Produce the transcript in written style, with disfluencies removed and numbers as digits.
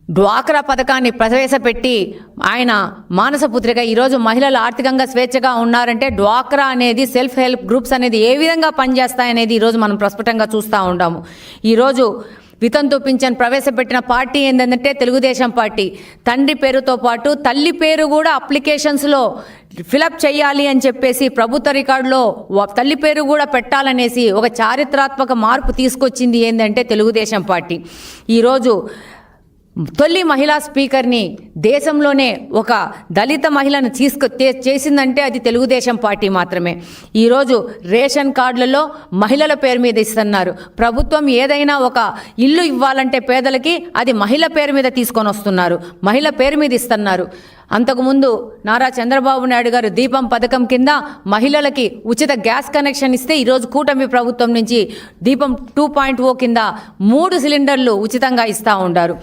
డ్వాక్రా పథకాన్ని ప్రవేశపెట్టి ఆయన మానసపుత్రిక ఈరోజు మహిళలు ఆర్థికంగా స్వేచ్ఛగా ఉన్నారంటే డ్వాక్రా అనేది సెల్ఫ్ హెల్ప్ గ్రూప్స్ అనేది ఏ విధంగా పనిచేస్తాయనేది ఈరోజు మనం ప్రస్ఫుటంగా చూస్తూ ఉంటాము. ఈరోజు వితంతు పింఛన్ ప్రవేశపెట్టిన పార్టీ ఏంటంటే తెలుగుదేశం పార్టీ. తండ్రి పేరుతో పాటు తల్లి పేరు కూడా అప్లికేషన్స్లో ఫిలప్ చేయాలి అని చెప్పేసి ప్రభుత్వ రికార్డులో తల్లి పేరు కూడా పెట్టాలనేసి ఒక చారిత్రాత్మక మార్పు తీసుకొచ్చింది ఏంటంటే తెలుగుదేశం పార్టీ. ఈరోజు తొలి మహిళా స్పీకర్ని దేశంలోనే ఒక దళిత మహిళను చేసిందంటే అది తెలుగుదేశం పార్టీ మాత్రమే. ఈరోజు రేషన్ కార్డులలో మహిళల పేరు మీద ఇస్తున్నారు. ప్రభుత్వం ఏదైనా ఒక ఇల్లు ఇవ్వాలంటే పేదలకి అది మహిళ పేరు మీద తీసుకొని వస్తున్నారు, మహిళ పేరు మీద ఇస్తున్నారు. అంతకుముందు నారా చంద్రబాబు నాయుడు గారు దీపం పథకం కింద మహిళలకి ఉచిత గ్యాస్ కనెక్షన్ ఇస్తే ఈరోజు కూటమి ప్రభుత్వం నుంచి దీపం 2.0 కింద 3 సిలిండర్లు ఉచితంగా ఇస్తూ ఉంటారు.